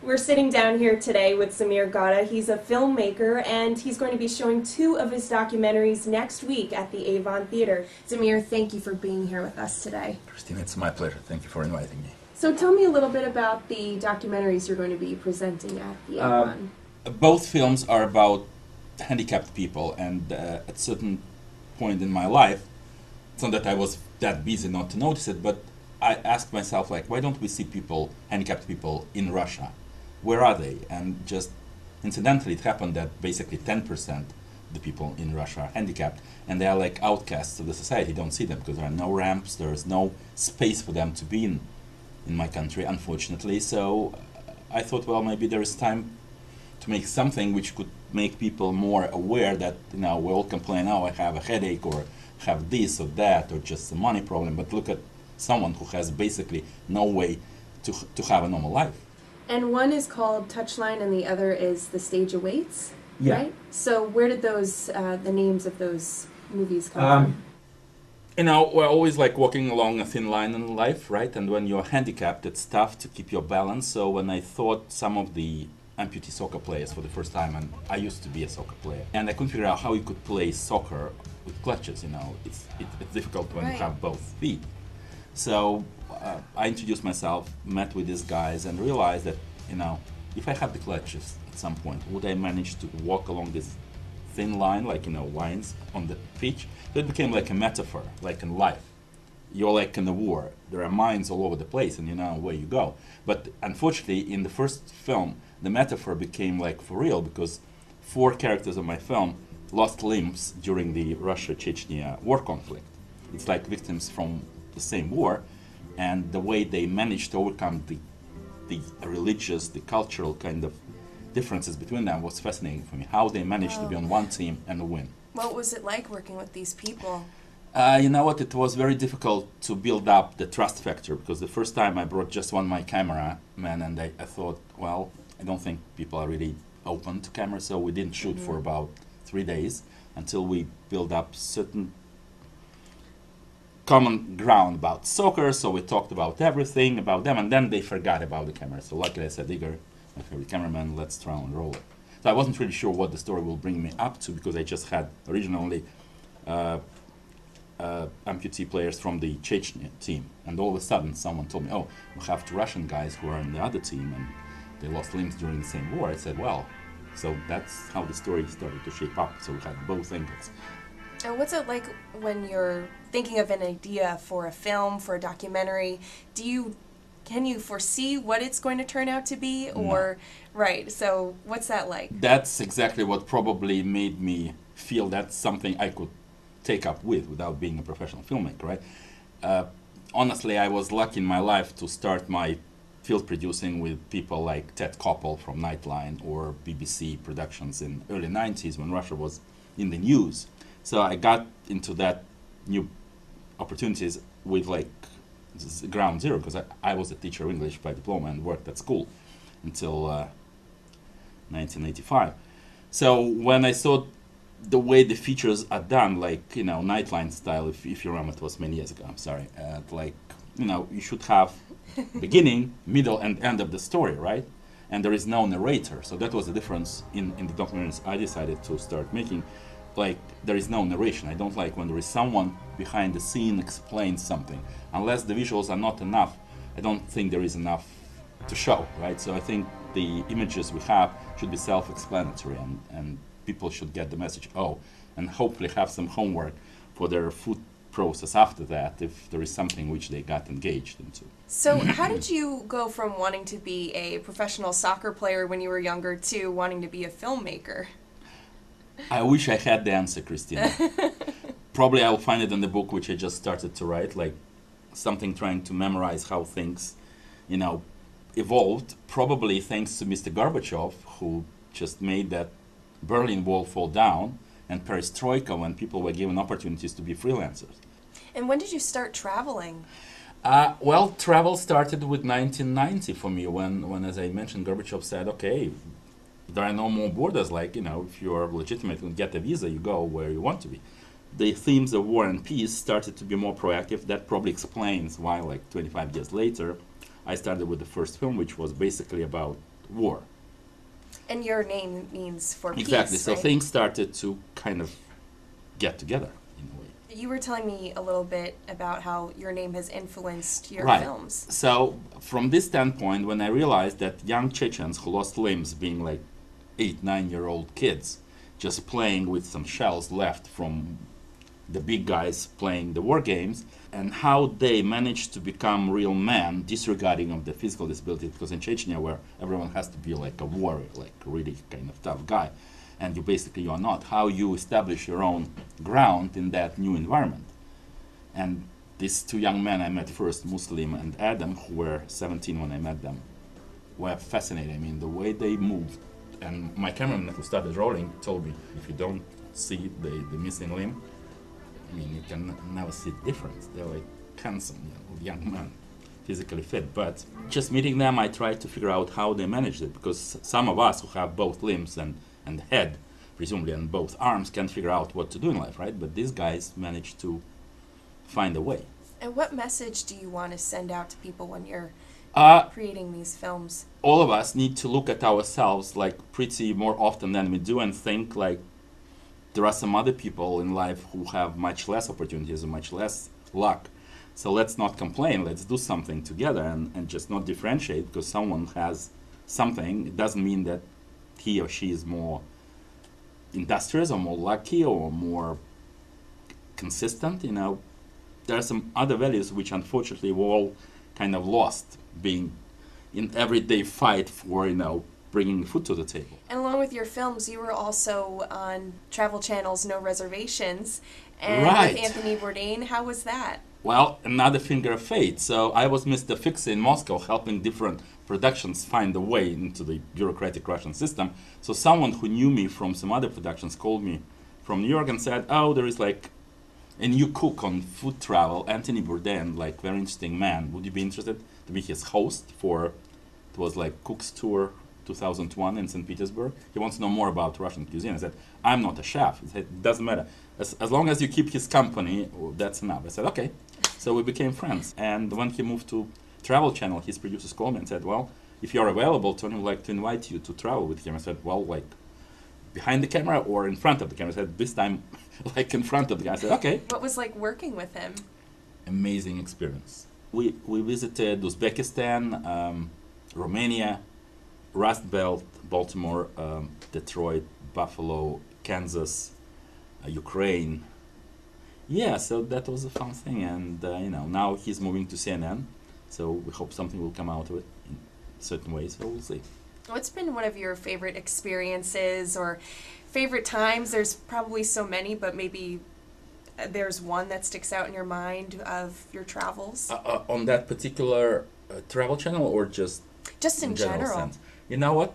We're sitting down here today with Zamir Gotta. He's a filmmaker, and he's going to be showing 2 of his documentaries next week at the Avon Theatre. Zamir, thank you for being here with us today. Christina, it's my pleasure. Thank you for inviting me. So tell me a little bit about the documentaries you're going to be presenting at the Avon. Both films are about handicapped people, and at a certain point in my life, it's not that I was that busy not to notice it, but I asked myself, like, why don't we see people, handicapped people, in Russia? Where are they? And just incidentally, it happened that basically 10% of the people in Russia are handicapped, and they are like outcasts of the society. Don't see them because there are no ramps, there is no space for them to be in my country, unfortunately. So I thought, well, maybe there is time to make something which could make people more aware that, you know, we all complain, oh, I have a headache, or have this or that, or just a money problem, but look at someone who has basically no way to have a normal life. And one is called Touchline, and the other is The Stage Awaits, Yeah. right? So where did those, the names of those movies come from? You know, we're always like walking along a thin line in life, right? And when you're handicapped, it's tough to keep your balance. So when I thought some of the amputee soccer players for the first time, and I used to be a soccer player, and I couldn't figure out how you could play soccer with clutches, you know. It's difficult when you have both feet. So I introduced myself, met with these guys, and realized that, you know, if I had the clutches at some point, would I manage to walk along this thin line, like, you know, lines on the pitch? So it became like a metaphor, like in life. You're like in a war. There are mines all over the place, and you know where you go. But unfortunately, in the first film, the metaphor became like for real, because 4 characters of my film lost limbs during the Russia-Chechnya war conflict. It's like victims from the same war, and the way they managed to overcome the religious, the cultural kind of differences between them was fascinating for me. How they managed to be on one team and win. What was it like working with these people? You know what, it was very difficult to build up the trust factor, because the first time I brought just my camera man, and I thought, well, I don't think people are really open to cameras, so we didn't shoot for about 3 days until we built up certain common ground about soccer. So we talked about everything about them, and then they forgot about the camera. So luckily I said, Igor, my favorite cameraman, let's try and roll it. So I wasn't really sure what the story will bring me up to, because I just had originally amputee players from the Chechnya team, and all of a sudden someone told me, oh, we have 2 Russian guys who are in the other team, and they lost limbs during the same war. I said, well, so that's how the story started to shape up. So we had both angles. And what's it like when you're thinking of an idea for a film, for a documentary? Can you foresee what it's going to turn out to be? Or No. Right, so what's that like? That's exactly what probably made me feel that's something I could take up without being a professional filmmaker, right? Honestly, I was lucky in my life to start my field producing with people like Ted Koppel from Nightline or BBC Productions in early 90s when Russia was in the news. So I got into that new opportunities with like ground zero, because I was a teacher of English by diploma and worked at school until 1985. So when I saw the way the features are done, like, you know, Nightline style, if you remember, it was many years ago, I'm sorry, like, you know, you should have beginning, middle, and end of the story, right? And there is no narrator. So that was the difference in the documentaries I decided to start making. Like, there is no narration. I don't like when there is someone behind the scene explains something. Unless the visuals are not enough, I don't think there is enough to show, right? So I think the images we have should be self-explanatory, and people should get the message, oh, and hopefully have some homework for their food process after that, if there is something which they got engaged into. So how did you go from wanting to be a professional soccer player when you were younger to wanting to be a filmmaker? I wish I had the answer, Christina. Probably I'll find it in the book which I just started to write, like something trying to memorize how things, you know, evolved, probably thanks to Mr. Gorbachev, who just made that Berlin Wall fall down, and perestroika, when people were given opportunities to be freelancers. And when did you start traveling? Well, travel started with 1990 for me, when, as I mentioned, Gorbachev said, okay, there are no more borders, like, you know, if you're legitimate and get a visa, you go where you want to be. The themes of war and peace started to be more proactive. That probably explains why, like, 25 years later, I started with the first film, which was basically about war. And your name means for peace, Exactly. So right? things started to kind of get together in a way. You were telling me a little bit about how your name has influenced your Right. films. So from this standpoint, when I realized that young Chechens who lost limbs, being like 8, 9-year-old kids, just playing with some shells left from the big guys playing the war games, and how they managed to become real men, disregarding of the physical disability, because in Chechnya, where everyone has to be like a warrior, like a really kind of tough guy, and you are not, how you establish your own ground in that new environment. And these two young men I met first, Muslim and Adam, who were 17 when I met them, were fascinating. I mean, the way they moved. And my cameraman who started rolling told me, if you don't see the missing limb, I mean, you can never see the difference. They're like handsome, young men, physically fit. But just meeting them, I tried to figure out how they managed it, because some of us who have both limbs and head, presumably, and both arms, can't figure out what to do in life, right? But these guys managed to find a way. And what message do you want to send out to people when you're creating these films? All of us need to look at ourselves like pretty more often than we do, and think like there are some other people in life who have much less opportunities and much less luck. So let's not complain, let's do something together, and just not differentiate because someone has something. It doesn't mean that he or she is more industrious or more lucky or more consistent. There are some other values which unfortunately we're all kind of lost, being in everyday fight for bringing food to the table. And along with your films, you were also on Travel Channel's No Reservations, and Right. with Anthony Bourdain. How was that? Well, another finger of fate. So I was Mr. Fix in Moscow, helping different productions find a way into the bureaucratic Russian system. So someone who knew me from some other productions called me from New York and said, oh, there is like a new cook on food travel, Anthony Bourdain, like very interesting man. Would you be interested to be his host for, it was like Cook's Tour 2001 in St. Petersburg. He wants to know more about Russian cuisine. I said, I'm not a chef. He said, it doesn't matter. As long as you keep his company, that's enough. I said, okay. So we became friends. And when he moved to Travel Channel, his producers called me and said, well, if you're available, Tony would like to invite you to travel with him. I said, well, like behind the camera or in front of the camera? I said, this time, like in front of the camera. I said, okay. What was like working with him? Amazing experience. We visited Uzbekistan, Romania, Rust Belt, Baltimore, Detroit, Buffalo, Kansas, Ukraine. Yeah, so that was a fun thing, and now he's moving to CNN, so we hope something will come out of it in certain ways, so we'll see. What's been one of your favorite experiences or favorite times? There's probably so many, but maybe there's one that sticks out in your mind of your travels? On that particular Travel Channel, or just in general? sense? You know what?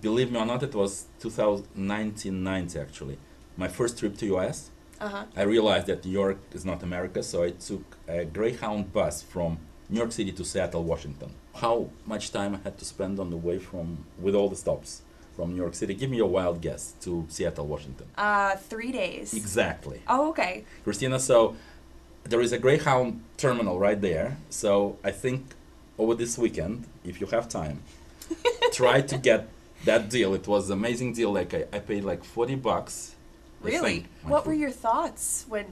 Believe me or not, it was 1990 actually. My first trip to US. Uh-huh. I realized that New York is not America, so I took a Greyhound bus from New York City to Seattle, Washington. How much time I had to spend on the way with all the stops from New York City? Give me a wild guess to Seattle, Washington. 3 days. Exactly. Oh, okay. Christina, so there is a Greyhound terminal right there. So I think over this weekend, if you have time, try to get that deal. It was an amazing deal. Like I paid like $40. Really? What were your thoughts when,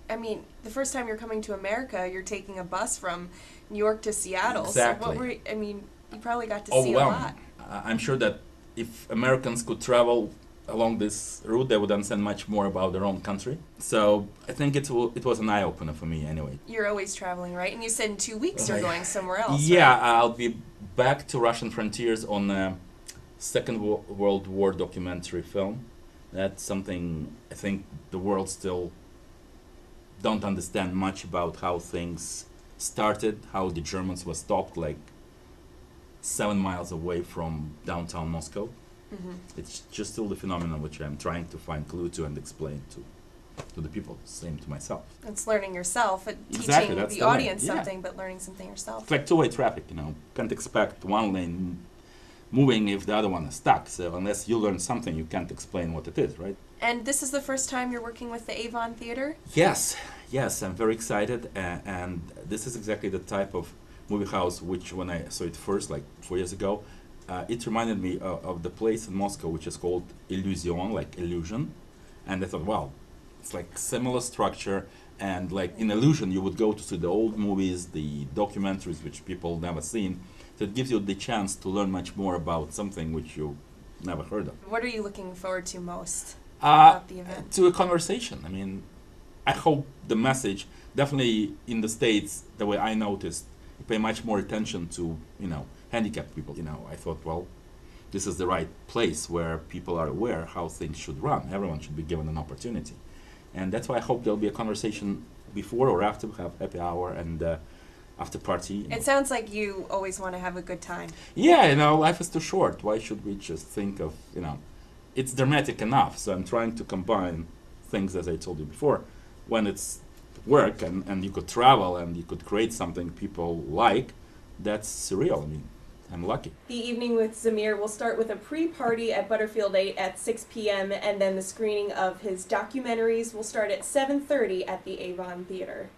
the first time you're coming to America, you're taking a bus from New York to Seattle. Exactly. So what were, you probably got to see a lot. I'm sure that if Americans could travel along this route, they would understand much more about their own country. So I think it was an eye-opener for me anyway. You're always traveling, right? And you said in 2 weeks you're going somewhere else. Yeah, right? I'll be back to Russian frontiers on a Second World War documentary film. That's something I think the world still don't understand much about, how things started, how the Germans were stopped like 7 miles away from downtown Moscow. Mm-hmm. It's just still the phenomenon which I'm trying to find clue to and explain to the people, same to myself. It's learning yourself, Exactly, teaching that's the the way. audience Yeah. something, but learning something yourself. It's like two-way traffic, Can't expect one lane moving if the other one is stuck. So unless you learn something, you can't explain what it is, right? And this is the first time you're working with the Avon Theatre? Yes, I'm very excited, and this is exactly the type of movie house which, when I saw it first, like 4 years ago, it reminded me of the place in Moscow which is called Illusion, like illusion. And I thought, well, it's like similar structure, and like in Illusion you would go to see the old movies, the documentaries which people never seen. So it gives you the chance to learn much more about something which you never heard of. What are you looking forward to most Uh, about the event? to a conversation. I mean, I hope the message, definitely in the States, the way I noticed, you pay much more attention to, you know, handicapped people. You know, I thought, well, this is the right place where people are aware how things should run. Everyone should be given an opportunity. And that's why I hope there'll be a conversation before or after we have happy hour and after party. You know. It sounds like you always want to have a good time. Yeah, you know, life is too short. Why should we just think of, you know, it's dramatic enough. So I'm trying to combine things, as I told you before, when it's work and you could travel and you could create something people like, that's surreal. I mean, I'm lucky. The evening with Zamir will start with a pre-party at Butterfield 8 at 6 p.m. and then the screening of his documentaries will start at 7:30 at the Avon Theatre.